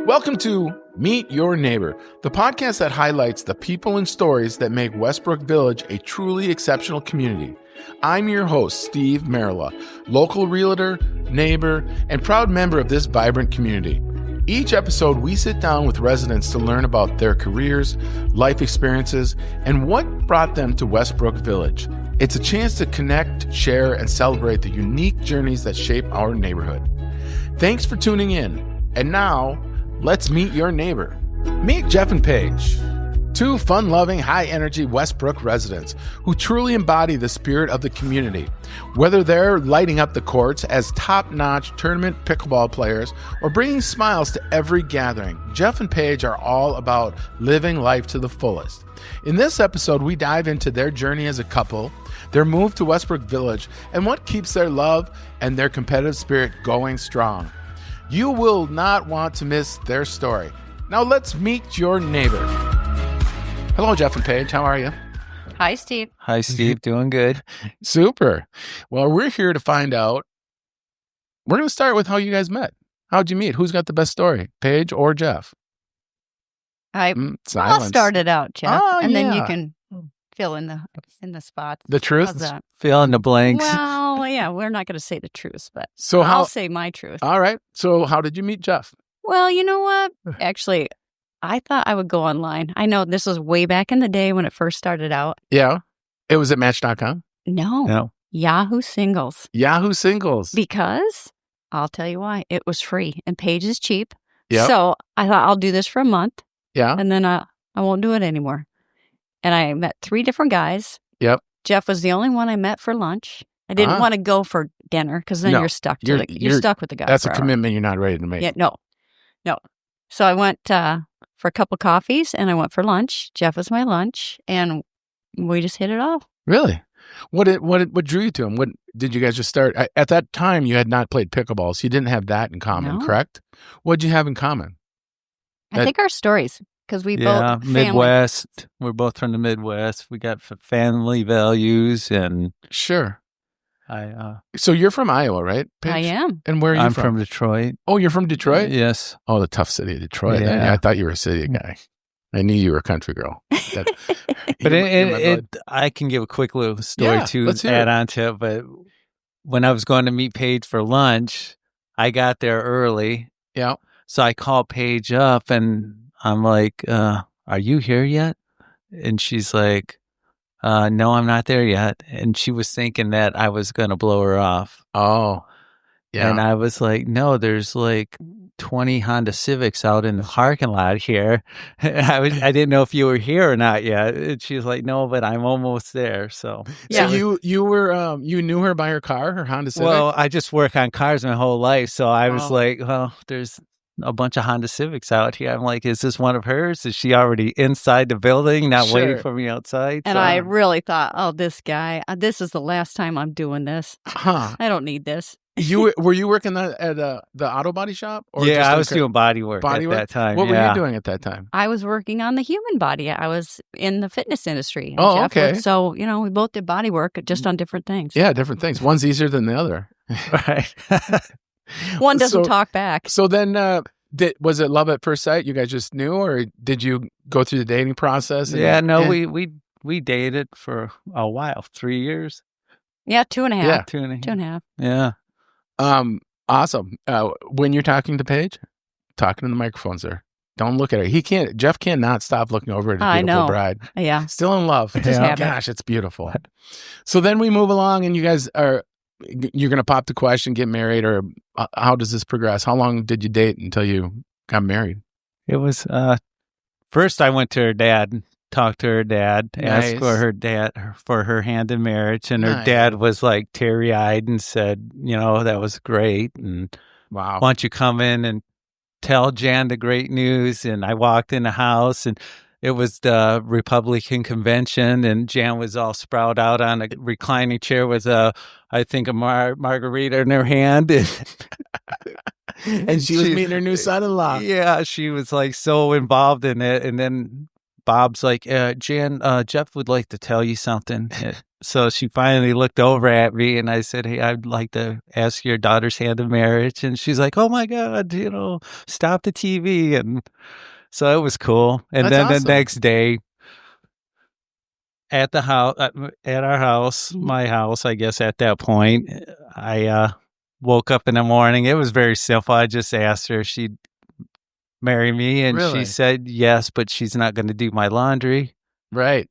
Welcome to Meet Your Neighbor, the podcast that highlights the people and stories that make Westbrook Village a truly exceptional community. I'm your host, Steve Marilla, local realtor, neighbor, and proud member of this vibrant community. Each episode, we sit down with residents to learn about their careers, life experiences, and what brought them to Westbrook Village. It's a chance to connect, share, and celebrate the unique journeys that shape our neighborhood. Thanks for tuning in. And now, let's meet your neighbor. Meet Jeff and Paige, two fun-loving, high-energy Westbrook residents who truly embody the spirit of the community. Whether they're lighting up the courts as top-notch tournament pickleball players or bringing smiles to every gathering, Jeff and Paige are all about living life to the fullest. In this episode, we dive into their journey as a couple, their move to Westbrook Village, and what keeps their love and their competitive spirit going strong. You will not want to miss their story. Now let's meet your neighbor. Hello, Jeff and Paige. How are you? Hi, Steve. Hi, Steve. Doing good. Super. Well, we're here to find out. We're going to start with how you guys met. How'd you meet? Who's got the best story, Paige or Jeff? I'll start it out, Jeff, and then you can fill in the spots. The truth? How's that? Fill in the blanks. Well, yeah, we're not going to say the truth, but So I'll say my truth. All right. So how did you meet Jeff? Well, you know what? Actually, I thought I would go online. I know this was way back in the day when it first started out. Yeah. It was at Match.com? No. Yahoo Singles. Yahoo Singles. Because, I'll tell you why, it was free and Paige is cheap. Yep. So I thought I'll do this for a month. Yeah. And then I won't do it anymore. And I met 3 different guys. Yep. Jeff was the only one I met for lunch. I didn't want to go for dinner because then you're stuck. You're stuck with the guy. That's forever. a commitment you're not ready to make. Yeah, no. So I went for a couple of coffees and I went for lunch. Jeff was my lunch, and we just hit it off. Really? What drew you to him? What did you guys just start? At that time, you had not played pickleball, so you didn't have that in common, correct? What did you have in common? I think our stories. Because we both Midwest. We're both from the Midwest. We got family values and sure. So you're from Iowa, right, Paige? I am. And where are you I'm from Detroit. Oh, you're from Detroit? Yes. Oh, the tough city of Detroit. Yeah. I thought you were a city guy. I knew you were a country girl. But I can give a quick little story to add on to it. But when I was going to meet Paige for lunch, I got there early. Yeah. So I called Paige up and I'm like, are you here yet? And she's like, no, I'm not there yet. And she was thinking that I was going to blow her off. Oh, yeah. And I was like, no, there's like 20 Honda Civics out in the parking lot here. I didn't know if you were here or not yet. And she was like, no, but I'm almost there. So yeah. So you were you knew her by her car, her Honda Civic? Well, I just work on cars my whole life. So I was like, well, there's a bunch of Honda Civics out here. I'm like, is this one of hers? Is she already inside the building, not waiting for me outside? And I really thought, oh, this guy, this is the last time I'm doing this. I don't need this. Were you working at the auto body shop? Or yeah, I was doing body work at that time. What were you doing at that time? I was working on the human body. I was in the fitness industry. Oh, okay. So, we both did body work just on different things. Yeah, different things. One's easier than the other. Right. One doesn't talk back. So then, was it love at first sight? You guys just knew, or did you go through the dating process? We dated for a while, 3 years. Yeah, 2.5. Yeah, 2.5. Yeah. Awesome. When you're talking to Paige, talking to the microphones there. Don't look at her. Jeff cannot stop looking over at his beautiful bride. Yeah. Still in love. Gosh, it's beautiful. So then we move along and you guys you're going to pop the question, get married, or how does this progress? How long did you date until you got married? It was, first I went to her dad, talked to her dad, asked for her hand in marriage. And her dad was like teary-eyed and said, that was great. And wow, why don't you come in and tell Jan the great news? And I walked in the house and it was the Republican convention, and Jan was all sprawled out on a reclining chair with a margarita in her hand. And she was meeting her new son-in-law. Yeah, she was like so involved in it. And then Bob's like, Jan, Jeff would like to tell you something. So she finally looked over at me and I said, "Hey, I'd like to ask your daughter's hand in marriage." And she's like, "Oh my God, stop the TV." And so it was cool. And That's then awesome. the next day at the house, at our house, my house, I guess at that point, I woke up in the morning. It was very simple. I just asked her if she'd marry me, and Really? she said yes, but she's not going to do my laundry. Right.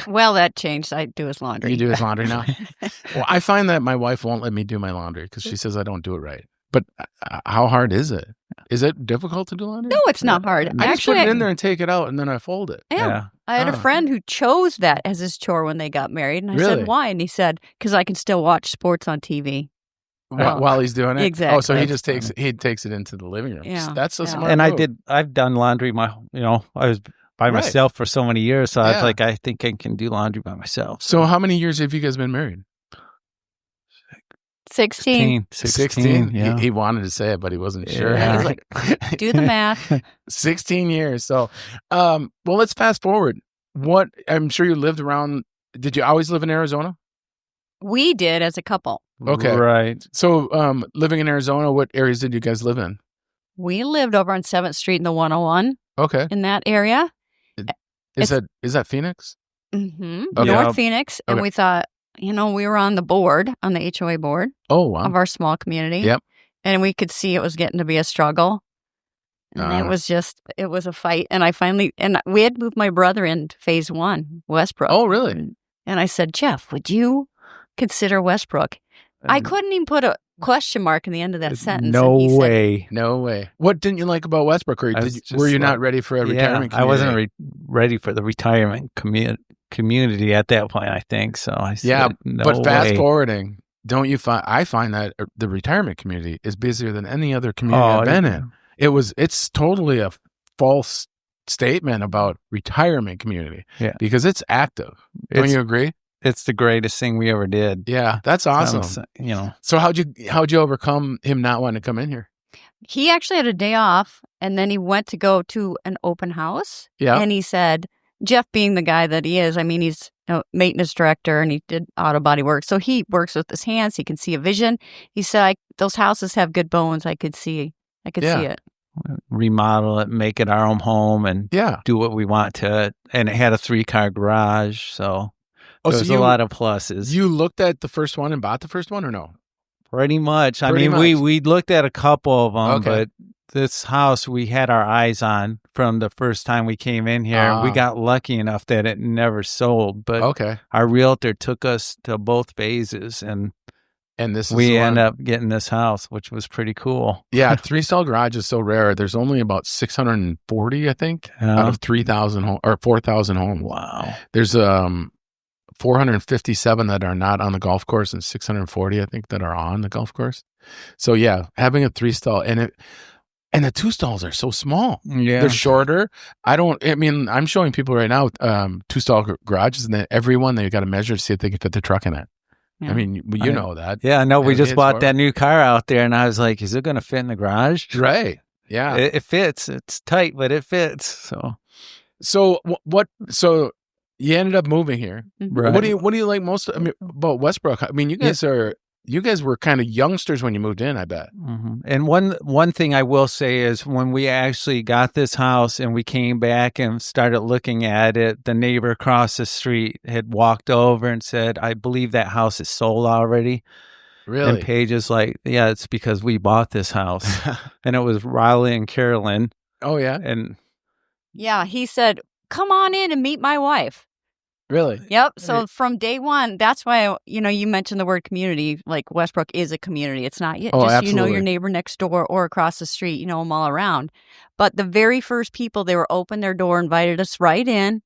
Well, that changed. I do his laundry. You do his laundry now? Well, I find that my wife won't let me do my laundry because she says I don't do it right. But how hard is it? Is it difficult to do laundry? No, it's not hard. I just put it in there and take it out, and then I fold it. Yeah. I had a friend who chose that as his chore when they got married. And I Really? said, why? And he said, because I can still watch sports on TV. While he's doing it? Exactly. Oh, so he just takes it into the living room. Yeah. That's a smart And move. I've done laundry I was by myself for so many years. So I was like, I think I can do laundry by myself. So how many years have you guys been married? 16. 16, yeah. He wanted to say it, but he wasn't sure. Yeah, he's like, do the math. 16 years. So, well, let's fast forward. I'm sure you lived around, did you always live in Arizona? We did as a couple. Okay. Right. So, living in Arizona, what areas did you guys live in? We lived over on 7th Street in the 101 Okay. in that area. Is that Phoenix? Mm-hmm. Okay. North Phoenix. And Okay. we thought, we were on the HOA board Oh, wow. of our small community. Yep. And we could see it was getting to be a struggle. And it was a fight. And we had moved my brother into phase 1, Westbrook. Oh, really? And I said, Jeff, would you consider Westbrook? I couldn't even put a question mark in the end of that sentence. No and he said, way. No way. What didn't you like about Westbrook? Or were you not ready for a retirement community? I wasn't ready for the retirement community at that point, I think. So I said, no but fast way. forwarding, don't you find? I find that the retirement community is busier than any other community I've been in. It's totally a false statement about retirement community. Yeah, because it's active. Don't you agree? It's the greatest thing we ever did. Yeah, that's awesome. So how'd you overcome him not wanting to come in here? He actually had a day off, and then he went to go to an open house. Yeah, and he said, Jeff, being the guy that he is, he's a maintenance director, and he did auto body work, so he works with his hands. He can see a vision. He said, those houses have good bones. I could see it. Remodel it, make it our own home, and do what we want to it. And it had a 3-car garage, so there's a lot of pluses. You looked at the first one and bought the first one, or no? Pretty much. We looked at a couple of them, but this house we had our eyes on from the first time we came in here. We got lucky enough that it never sold, but our realtor took us to both phases, and we ended up getting this house, which was pretty cool. Yeah, 3-stall garage is so rare. There's only about 640, I think, out of 3,000 or 4,000 homes. Wow. There's 457 that are not on the golf course, and 640, I think, that are on the golf course. So yeah, having a 3-stall and the 2-stalls are so small. Yeah, they're shorter. I'm showing people right now 2-stall garages, and then every one they got to measure to see if they can fit the truck in it. Yeah. You know that. Yeah, I know. We just bought that new car out there, and I was like, is it going to fit in the garage? Right. Yeah. It fits. It's tight, but it fits. So what? So you ended up moving here. Right. What do you like most about Westbrook? You guys were kind of youngsters when you moved in, I bet. Mm-hmm. And one thing I will say is when we actually got this house and we came back and started looking at it, the neighbor across the street had walked over and said, I believe that house is sold already. Really? And Paige is like, yeah, it's because we bought this house. And it was Riley and Carolyn. Oh, yeah? And yeah, he said, come on in and meet my wife. Really? Yep. So from day one, that's why, you mentioned the word community, like Westbrook is a community. It's not just, absolutely. Your neighbor next door or across the street, them all around. But the very first people, they were open their door, invited us right in.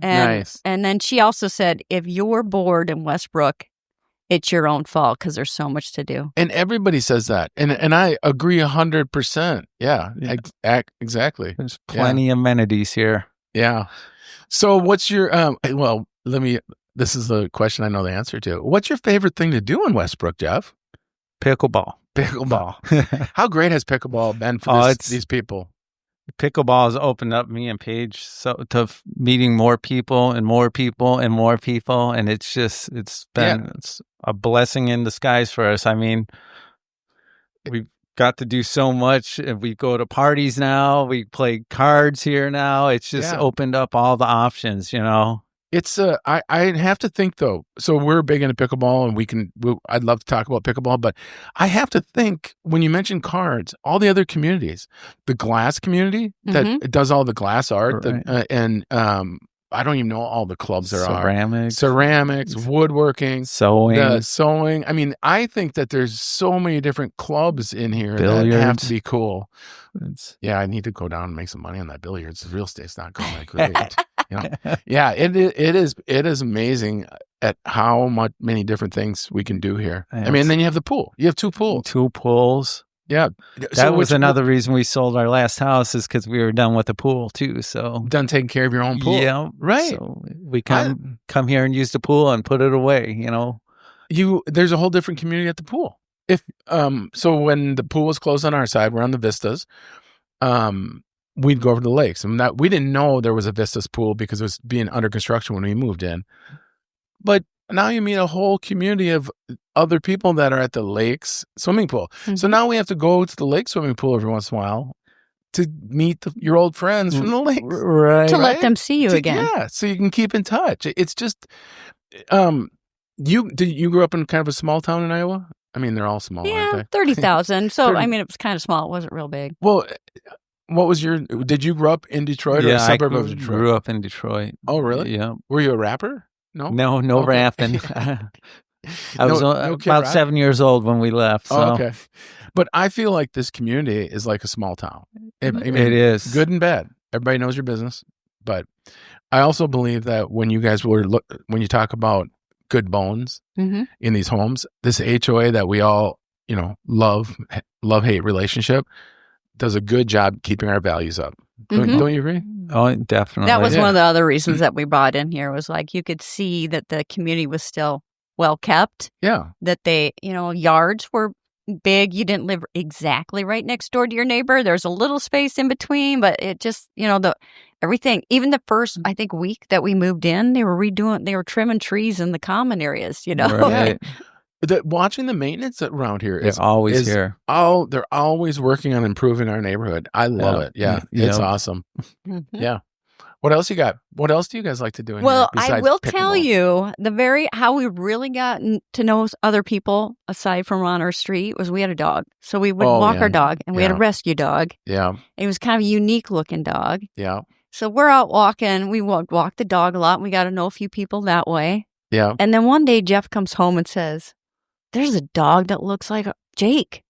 And, nice. And then she also said, if you're bored in Westbrook, it's your own fault because there's so much to do. And everybody says that. And I agree 100%. Yeah. Exactly. There's plenty of amenities here. Yeah. So what's your, this is the question I know the answer to. What's your favorite thing to do in Westbrook, Jeff? Pickleball. How great has pickleball been for these people? Pickleball has opened up me and Paige to meeting more people and more people and more people, and it's been it's a blessing in disguise for us. I mean, we've got to do so much. We go to parties now. We play cards here now. It's just opened up all the options, you know. It's I have to think though. So we're big into pickleball, and I'd love to talk about pickleball, but I have to think when you mention cards, all the other communities, the glass community that does all the glass art, and I don't even know all the clubs there are. Ceramics, woodworking, sewing. I mean, I think that there's so many different clubs in here that have to be cool. I need to go down and make some money on that billiards. The real estate's not going that great. You know? Yeah, it is amazing at how many different things we can do here. I mean, and then you have the pool. You have 2 pools. 2 pools. Yeah. That was another reason we sold our last house, is because we were done with the pool too. So done taking care of your own pool. Yeah. Right. So we come here and use the pool and put it away, you know. There's a whole different community at the pool. So when the pool was closed on our side, we're on the Vistas. We'd go over to the lakes, and we didn't know there was a Vistas pool because it was being under construction when we moved in. But now you meet a whole community of other people that are at the lakes swimming pool. Mm-hmm. So now we have to go to the lake swimming pool every once in a while to meet your old friends from the lake, right? To let them see you again. Yeah, so you can keep in touch. It's just, you grew up in kind of a small town in Iowa? I mean, they're all small, aren't they? 30,000. So, I mean, it was kind of small. It wasn't real big. Well, did you grow up in Detroit or a suburb of Detroit? I grew up in Detroit. Oh, really? Yeah. Were you a rapper? No rapping. I was about 7 years old when we left. So. Oh, okay. But I feel like this community is like a small town. I mean, it is. Good and bad. Everybody knows your business. But I also believe that when you guys when you talk about good bones in these homes, this HOA that we all, love-hate relationship does a good job keeping our values up. Don't you agree? Oh, definitely. That was one of the other reasons that we brought in here, was like you could see that the community was still well kept. Yeah. That they, yards were big. You didn't live exactly right next door to your neighbor. There's a little space in between, but it just, everything, even the first, I think, week that we moved in, they were trimming trees in the common areas, Right. Watching the maintenance around here is always here. Oh, they're always working on improving our neighborhood. I love it. Yeah, it's awesome. Yeah. What else you got? What else do you guys like to do in here I will tell you how we really got to know other people aside from on our street was we had a dog. So we would walk our dog, and we had a rescue dog. Yeah. It was kind of a unique looking dog. Yeah. So we're out walking. We walk the dog a lot, and we got to know a few people that way. Yeah. And then one day Jeff comes home and says, "There's a dog that looks like Jake."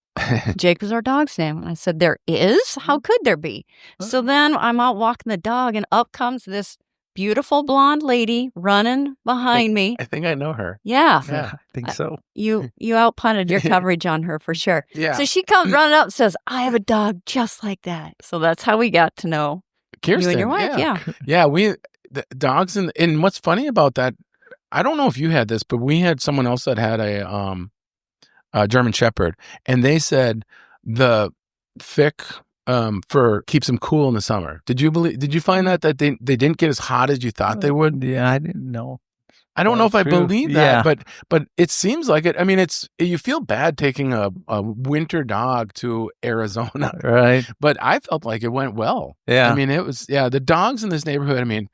Jake was our dog's name. And I said, "There is? How could there be?" So then I'm out walking the dog, and up comes this beautiful blonde lady running behind me. I think I know her. Yeah. I think so. You outpunted your coverage on her for sure. Yeah. So she comes running up and says, "I have a dog just like that." So that's how we got to know Kirsten, you and your wife. Yeah. Yeah, the dogs, and what's funny about that, I don't know if you had this, but we had someone else that had a German Shepherd, and they said the thick fur keeps them cool in the summer. Did you find that they didn't get as hot as you thought they would? Yeah, I didn't know. I don't know if I believe that, but it seems like it. I mean, you feel bad taking a winter dog to Arizona, right? But I felt like it went well. Yeah, I mean, it was the dogs in this neighborhood. I mean,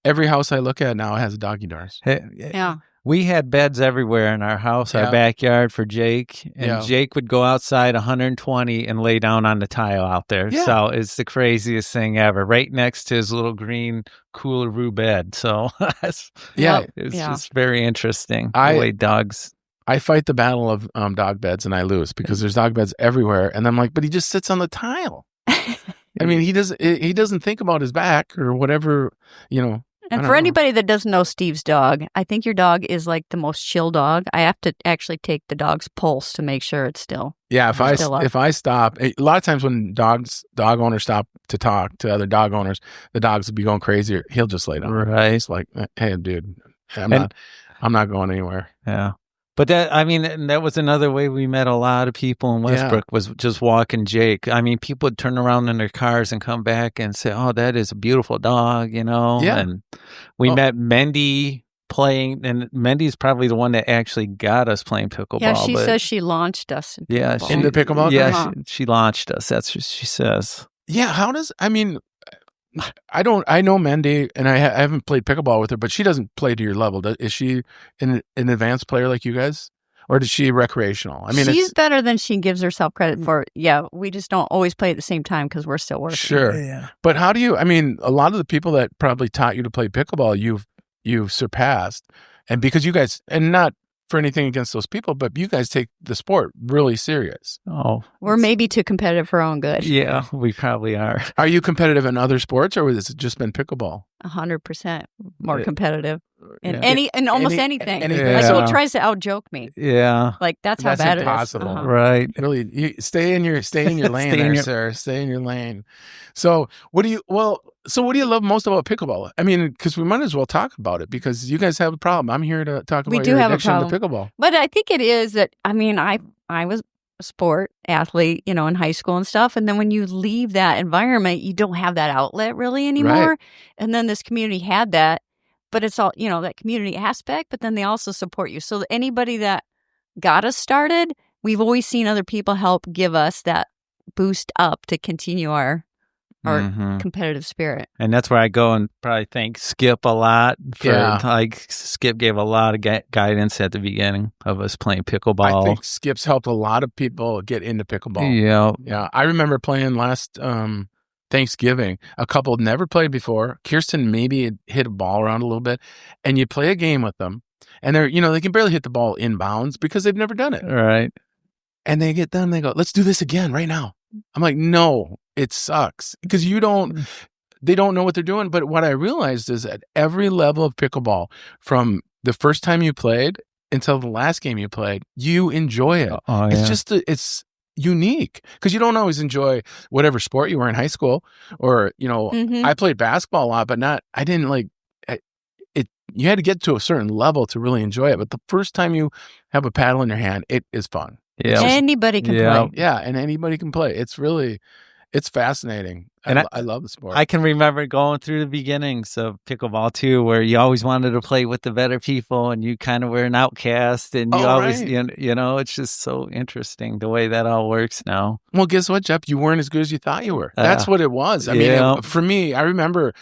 every house I look at now has a doggy doors. Yeah. We had beds everywhere in our house, our backyard for Jake. And Jake would go outside 120 and lay down on the tile out there. Yeah. So it's the craziest thing ever, right next to his little green cooleroo bed. So it's just very interesting. The way dogs. I fight the battle of dog beds, and I lose because there's dog beds everywhere. And I'm like, but he just sits on the tile. I mean, he doesn't think about his back or whatever, And for anybody that doesn't know Steve's dog, I think your dog is like the most chill dog. I have to actually take the dog's pulse to make sure it's still. Yeah, if I stop, a lot of times when dog owners stop to talk to other dog owners, the dogs will be going crazy. He'll just lay down. Right. It's like, hey, dude, I'm not going anywhere. Yeah. But that was another way we met a lot of people in Westbrook was just walking Jake. I mean, people would turn around in their cars and come back and say, "Oh, that is a beautiful dog," Yeah. And we met Mendy playing, and Mendy's probably the one that actually got us playing pickleball. Yeah, she says she launched us in pickleball. In the pickleball? Yeah, she launched us. That's what she says. Yeah, I know Mandy, and I haven't played pickleball with her, but she doesn't play to your level. Is she an advanced player like you guys? Or is she recreational? She's better than she gives herself credit for. Yeah, we just don't always play at the same time because we're still working. Sure. Yeah. But how do you, a lot of the people that probably taught you to play pickleball, you've surpassed. And because you guys, and not for anything against those people, but you guys take the sport really serious. Oh. We're maybe too competitive for our own good. Yeah, we probably are. Are you competitive in other sports, or has it just been pickleball? 100% more competitive in almost anything. Anything. Like, someone tries to out-joke me. Yeah. Like, that's how bad impossible. it is. Right. Really, you stay in your lane sir. Stay in your lane. So what do you love most about pickleball? Because we might as well talk about it, because you guys have a problem. I'm here to talk about your addiction to pickleball. But I think it is that, I was a sport athlete, in high school and stuff. And then when you leave that environment, you don't have that outlet really anymore. Right. And then this community had that, but it's all, that community aspect, but then they also support you. So anybody that got us started, we've always seen other people help give us that boost up to continue our competitive spirit. And that's where I go and probably thank Skip a lot. Skip gave a lot of guidance at the beginning of us playing pickleball. I think Skip's helped a lot of people get into pickleball. Yeah. I remember playing last Thanksgiving. A couple had never played before. Kirsten maybe had hit a ball around a little bit, and you play a game with them, and they're, they can barely hit the ball inbounds because they've never done it. Right. And they get done, they go, "Let's do this again right now." I'm like, "No, it sucks," because they don't know what they're doing. But what I realized is at every level of pickleball, from the first time you played until the last game you played, you enjoy it. Oh, it's it's unique, because you don't always enjoy whatever sport you were in high school, or, I played basketball a lot, but I didn't like it. You had to get to a certain level to really enjoy it. But the first time you have a paddle in your hand, it is fun. Yeah. Anybody can play. Yeah, and anybody can play. It's fascinating. And I love the sport. I can remember going through the beginnings of pickleball too, where you always wanted to play with the better people, and you kind of were an outcast, and you always, it's just so interesting the way that all works now. Well, guess what, Jeff? You weren't as good as you thought you were. That's what it was. For me, I remember.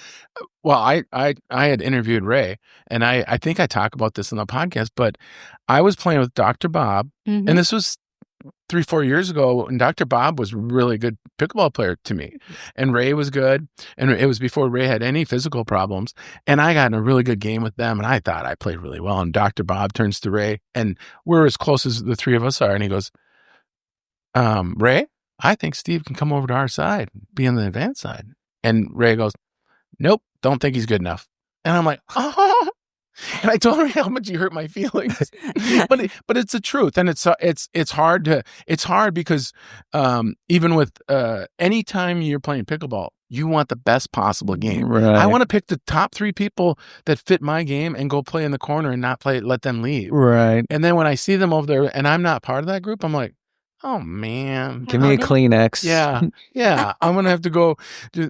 Well, I had interviewed Ray, and I think I talk about this in the podcast, but I was playing with Dr. Bob, and this was 3-4 years ago, and Dr. Bob was a really good pickleball player to me, and Ray was good, and it was before Ray had any physical problems, and I got in a really good game with them, and I thought I played really well. And Dr. Bob turns to Ray, and we're as close as the three of us are, and he goes, "Ray, I think Steve can come over to our side, be on the advanced side." And Ray goes, "Nope, don't think he's good enough." And I'm like, "Oh." And I told her how much you hurt my feelings, but it's the truth, and it's hard because even with anytime you're playing pickleball, you want the best possible game. Right. I want to pick the top 3 people that fit my game and go play in the corner and not let them leave. Right. And then when I see them over there and I'm not part of that group, I'm like, "Oh man, give me a Kleenex." Yeah. I'm gonna have to go.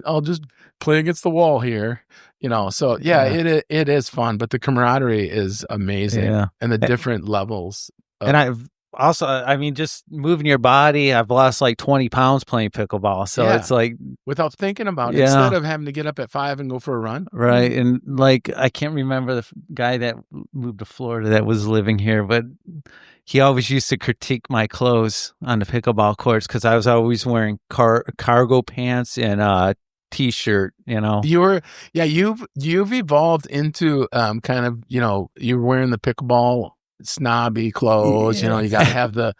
I'll just play against the wall here, So it is fun, but the camaraderie is amazing, and the different levels. And I've also, just moving your body. I've lost like 20 pounds playing pickleball, so it's like without thinking about it, instead of having to get up at 5 and go for a run. Right, and like I can't remember the guy that moved to Florida that was living here, but he always used to critique my clothes on the pickleball courts because I was always wearing cargo pants and T-shirt. You've evolved into kind of you're wearing the pickleball snobby clothes. You got to have the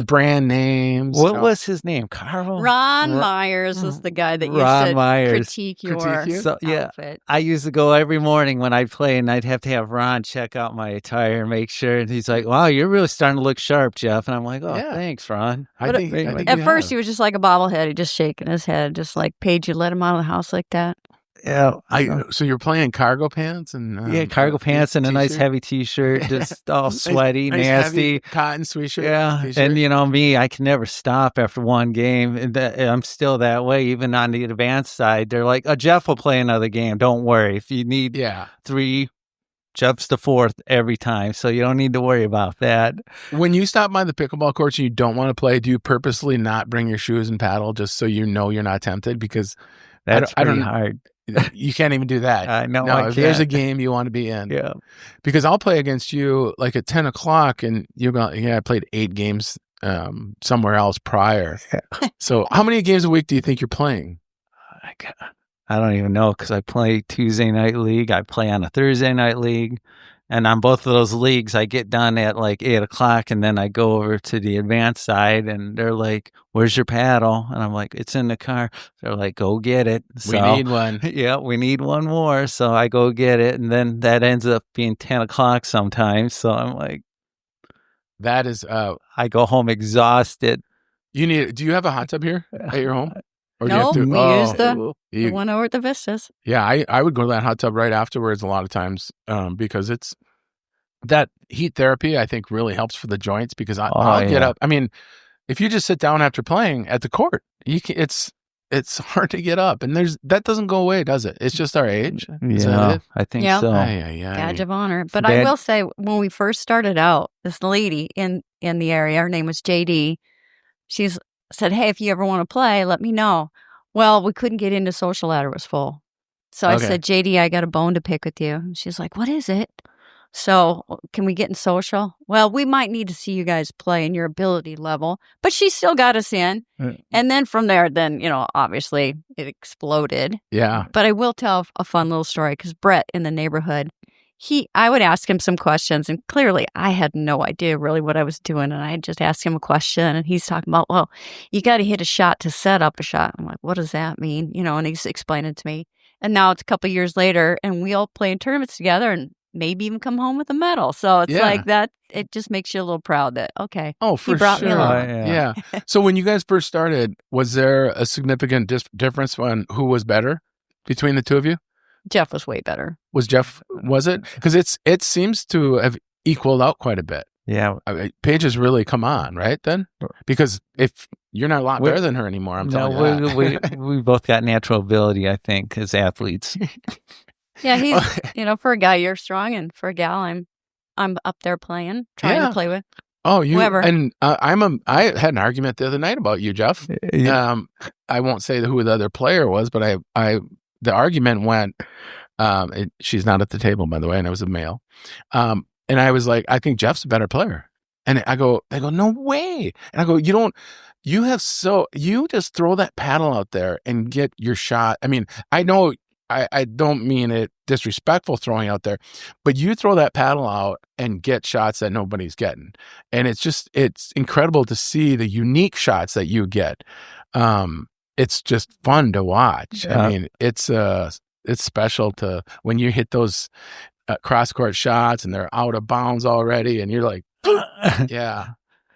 brand names. What was his name? Carl? Ron Myers was the guy that used to critique your outfit. I used to go every morning when I'd play, and I'd have to have Ron check out my attire and make sure. And he's like, "Wow, you're really starting to look sharp, Jeff." And I'm like, "Oh, thanks, Ron." I think at first, he was just like a bobblehead. He just shaking his head, just like, "Paige, you let him out of the house like that?" So you're playing cargo pants and cargo pants and a nice t-shirt? heavy t-shirt, just all sweaty, nice nasty heavy cotton sweatshirt. Yeah, t-shirt. and me, I can never stop after one game. And I'm still that way. Even on the advanced side, they're like, Jeff will play another game. Don't worry. If you need 3, Jeff's the 4th every time, so you don't need to worry about that. When you stop by the pickleball courts and you don't want to play, do you purposely not bring your shoes and paddle just so you know you're not tempted? Because that's pretty hard. You can't even do that. I know. No, if there's a game you want to be in. Yeah. Because I'll play against you like at 10 o'clock and you're going, I played 8 games somewhere else prior. So how many games a week do you think you're playing? I don't even know because I play Tuesday night league. I play on a Thursday night league. And on both of those leagues, I get done at like 8 o'clock and then I go over to the advanced side and they're like, where's your paddle? And I'm like, it's in the car. They're like, go get it. So, we need one. Yeah, we need one more. So I go get it. And then that ends up being 10 o'clock sometimes. So I'm like, that is, I go home exhausted. Do you have a hot tub here at your home? Or no, we use the one over at the Vistas. Yeah, I would go to that hot tub right afterwards a lot of times because it's that heat therapy I think really helps for the joints because I'll get up. I mean, if you just sit down after playing at the court, it's hard to get up, and that doesn't go away, does it? It's just our age. Is that it? I think so. Badge of honor. But I will say, when we first started out, this lady in the area, her name was JD. She's said, hey, if you ever want to play, let me know. Well, we couldn't get into social ladder, it was full. So I said, JD, I got a bone to pick with you. And she's like, what is it? So can we get in social? Well, we might need to see you guys play in your ability level, but she still got us in. And then from there, obviously it exploded. Yeah. But I will tell a fun little story because Brett in the neighborhood, I would ask him some questions, and clearly I had no idea really what I was doing. And I just asked him a question, and he's talking about, well, you got to hit a shot to set up a shot. I'm like, what does that mean? And he's explaining it to me. And now it's a couple years later, and we all play in tournaments together, and maybe even come home with a medal. So it's like that. It just makes you a little proud that, okay, for he brought me along. Yeah. So when you guys first started, was there a significant difference on who was better between the two of you? Jeff was way better. Was it? Because it seems to have equaled out quite a bit. Yeah. Paige has really come on, right, then? Because if you're not a lot better than her anymore, I'm telling you that. we both got natural ability, I think, as athletes. Yeah, he's, for a guy, you're strong, and for a gal, I'm up there trying to play with. Oh, you whoever. And I had an argument the other night about you, Jeff. Yeah. I won't say who the other player was, but the argument went, she's not at the table, by the way, and it was a male. And I was like, I think Jeff's a better player. And they go, no way. And I go, you just throw that paddle out there and get your shot. I mean, I know I don't mean it disrespectful throwing out there, but you throw that paddle out and get shots that nobody's getting. And it's incredible to see the unique shots that you get. It's just fun to watch. I mean, it's special to when you hit those cross court shots and they're out of bounds already, and you're like, yeah.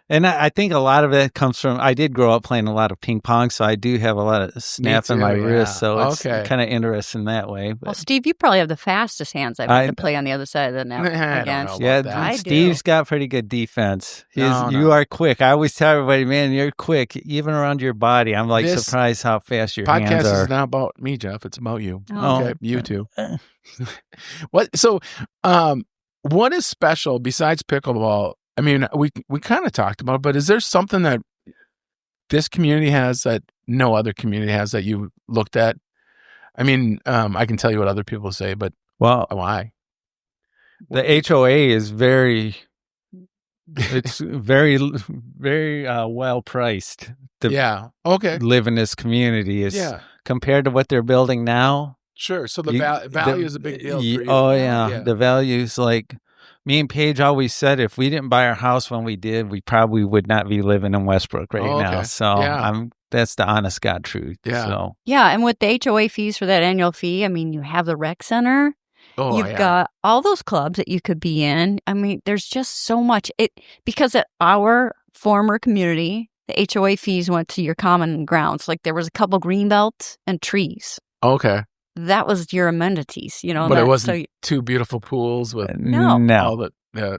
And I think a lot of it comes from, I did grow up playing a lot of ping pong, so I do have a lot of snap in my wrist, so it's kind of interesting that way. But. Well, Steve, you probably have the fastest hands I've had to play on the other side of the net against. Yeah, Steve's got pretty good defense. You are quick. I always tell everybody, man, you're quick, even around your body. I'm like surprised how fast your hands are. Podcast is not about me, Jeff. It's about you. Okay, you too. So, what is special besides pickleball? I mean, we kind of talked about it, but is there something that this community has that no other community has that you looked at? I mean, I can tell you what other people say, but why? The HOA is very very well priced. Live in this community compared to what they're building now. Sure. So the value is a big deal for you. Oh, yeah. The value's like, me and Paige always said if we didn't buy our house when we did, we probably would not be living in Westbrook now. So that's the honest God truth. Yeah. So. Yeah. And with the HOA fees for that annual fee, I mean, you have the rec center. You've got all those clubs that you could be in. I mean, there's just so much. Because at our former community, the HOA fees went to your common grounds. Like there was a couple green belts and trees. Okay. that was your amenities, But it wasn't two beautiful pools with No. all the.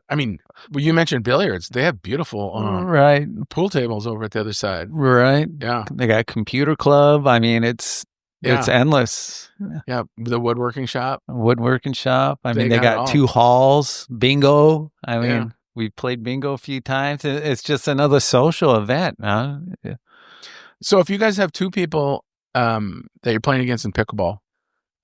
I mean, well, you mentioned billiards. They have beautiful right pool tables over at the other side. right. Yeah, They got computer club. I mean, it's endless. yeah. The woodworking shop. Woodworking shop. I mean, They they got it got all. 2 halls, bingo. I mean, Yeah. we played bingo a few times. It's just another social event, huh? Yeah. So if you guys have 2 people that you're playing against in pickleball,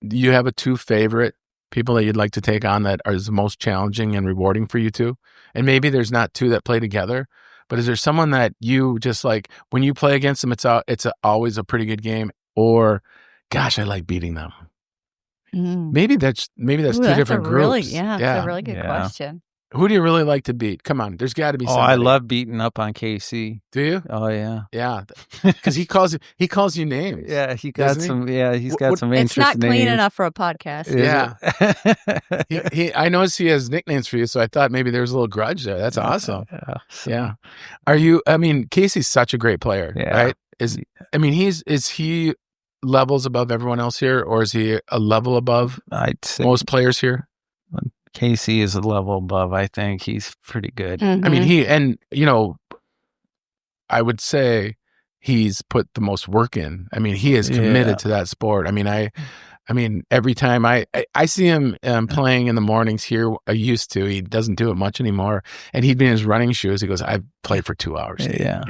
do you have 2 favorite people that you'd like to take on that are the most challenging and rewarding for you 2? And maybe there's not 2 that play together, but is there someone that you just like when you play against them, it's always a pretty good game, or gosh, I like beating them? Maybe that's 2 different groups. That's a really good question. Who do you really like to beat? Come on, there's got to be Oh, somebody. I love beating up on KC. Do you? Oh yeah, yeah, because he calls you names. Yeah, he got some. Yeah, he's got some It's interesting not clean names. enough for a podcast. Yeah. he I noticed he has nicknames for you, so I thought maybe there was a little grudge there. That's awesome. Yeah. Are you? I mean, Casey's such a great player, right? Is he levels above everyone else here, or is he a level above I'd say most players here? Casey is a level above. I think he's pretty good. Mm-hmm. I mean, I would say he's put the most work in. I mean, he is committed to that sport. I mean, every time I see him playing in the mornings here, I used to. He doesn't do it much anymore. And he'd be in his running shoes. He goes, "I've played for 2 hours." Yeah.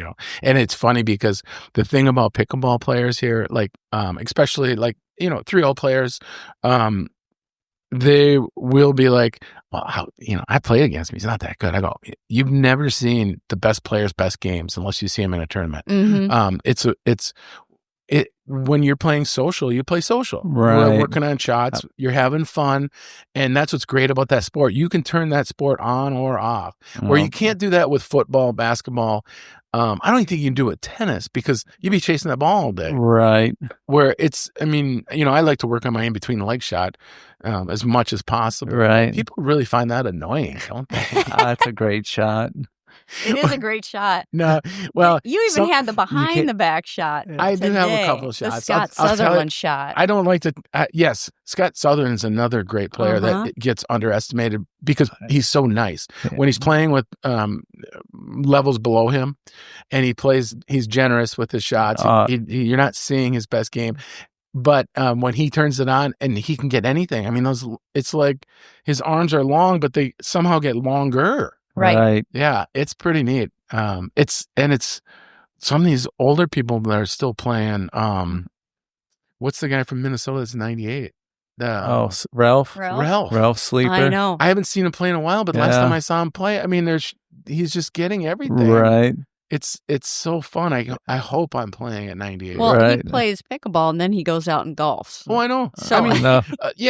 And it's funny because the thing about pickleball players here, like especially like 3-0 players, they will be like, "Well, I played against him. He's not that good." I go, "You've never seen the best player's best games unless you see him in a tournament." When you're playing social, you play social. Right. We're working on shots. You're having fun. And that's what's great about that sport. You can turn that sport on or off, where you can't do that with football, basketball. I don't even think you can do it with tennis because you'd be chasing that ball all day. Right. Where I like to work on my in-between leg shot as much as possible. Right. People really find that annoying, don't they? That's a great shot. It is a great shot. No, well, you even had the behind the back shot. I do have a couple of shots. The Scott Sutherland shot. I don't like to. Yes, Scott Sutherland's another great player that gets underestimated because he's so nice. When he's playing with levels below him, and he's generous with his shots. You're not seeing his best game. But when he turns it on and he can get anything, I mean, it's like his arms are long, but they somehow get longer. Right. Yeah, it's pretty neat. It's some of these older people that are still playing. What's the guy from Minnesota that's 98? Ralph Sleeper. I know. I haven't seen him play in a while, but last time I saw him play, I mean, he's just getting everything. Right. It's so fun. I hope I'm playing at 98. Well, he plays pickleball and then he goes out and golfs. Oh, I know. So, I mean,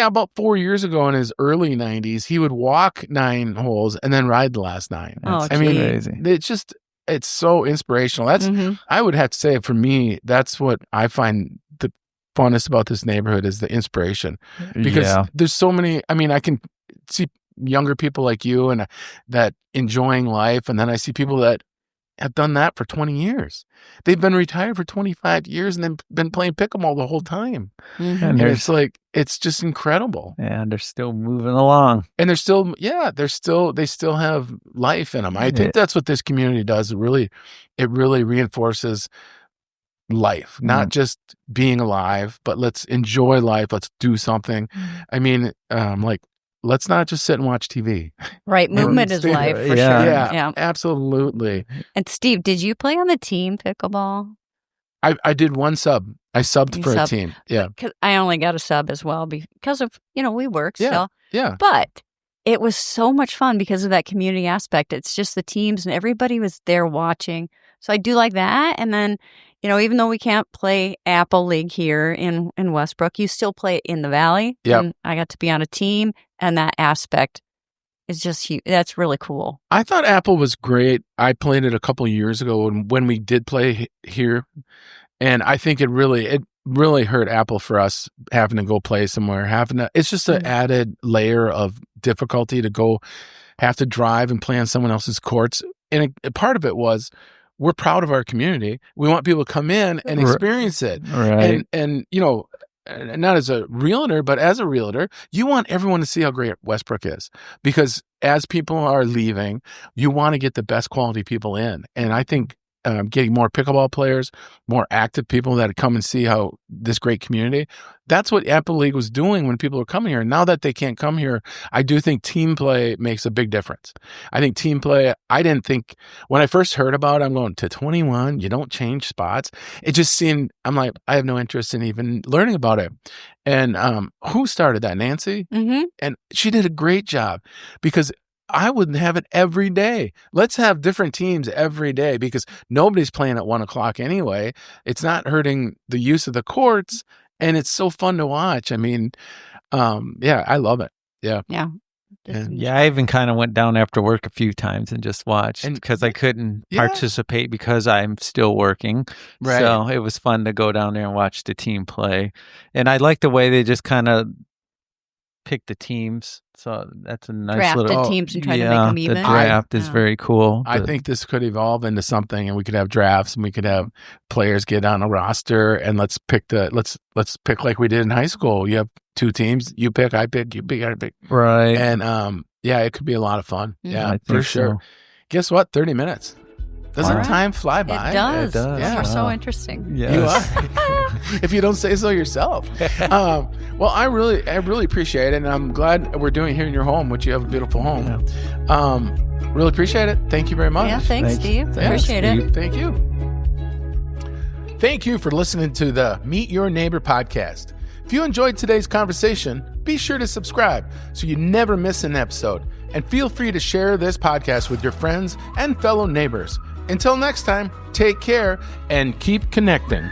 about 4 years ago in his early 90s, he would walk 9 holes and then ride the last 9. That's crazy. It's so inspirational. That's I would have to say for me, that's what I find the funnest about this neighborhood is the inspiration. Because there's so many, I mean, I can see younger people like you and that enjoying life. And then I see people that have done that for 20 years. They've been retired for 25 years and then been playing pickleball the whole time. And it's just incredible. And they're still moving along. And they still have life in them. I think that's what this community does. It really reinforces life, not just being alive, but let's enjoy life. Let's do something. I mean, let's not just sit and watch TV. Right. Movement is life for sure. Yeah, absolutely. And Steve, did you play on the team pickleball? I did one sub. I subbed for a team. Yeah. I only got a sub as well because of, we work still. Yeah. But it was so much fun because of that community aspect. It's just the teams and everybody was there watching. So I do like that. And then, even though we can't play Apple League here in Westbrook, you still play it in the Valley. Yeah. And I got to be on a team, and that aspect is just huge. That's really cool. I thought Apple was great. I played it a couple of years ago when we did play here, and I think it really hurt Apple for us having to go play somewhere. It's just an added layer of difficulty to have to drive and play on someone else's courts. And a part of it was, we're proud of our community. We want people to come in and experience it. Right. And not as a realtor, but as a realtor, you want everyone to see how great Westbrook is, because as people are leaving, you want to get the best quality people in. And I think getting more pickleball players, more active people that come and see how this great community, that's what Apple League was doing when people were coming here. Now that they can't come here, I do think team play makes a big difference. I think team play, I didn't think, when I first heard about it, I'm going to 21, you don't change spots. It just seemed, I'm like, I have no interest in even learning about it. And who started that? Nancy? Mm-hmm. And she did a great job, because I wouldn't have it every day. Let's have different teams every day, because nobody's playing at 1:00 anyway. It's not hurting the use of the courts, and it's so fun to watch. I mean, yeah, I love it. Yeah. Yeah. Yeah, I even kind of went down after work a few times and just watched, because I couldn't participate because I'm still working. Right. So it was fun to go down there and watch the team play. And I like the way they just kind of pick the teams. So that's a nice draft little the teams and try to make them even. The draft is very cool. I think this could evolve into something, and we could have drafts, and we could have players get on a roster, and let's pick like we did in high school. You have 2 teams, you pick, I pick, you pick, I pick. Right. And yeah, it could be a lot of fun. Mm-hmm. Yeah, I for think sure. so. Guess what? 30 minutes. Doesn't time fly by? It does. It does. You're Wow. so interesting. Yes. You are. If you don't say so yourself. Well, I really appreciate it, and I'm glad we're doing it here in your home, which you have a beautiful home. Yeah. Really appreciate it. Thank you very much. Yeah, thanks, Steve. Thanks, Appreciate Steve. it. Thank you. Thank you for listening to the Meet Your Neighbor podcast. If you enjoyed today's conversation, be sure to subscribe so you never miss an episode. And feel free to share this podcast with your friends and fellow neighbors. Until next time, take care and keep connecting.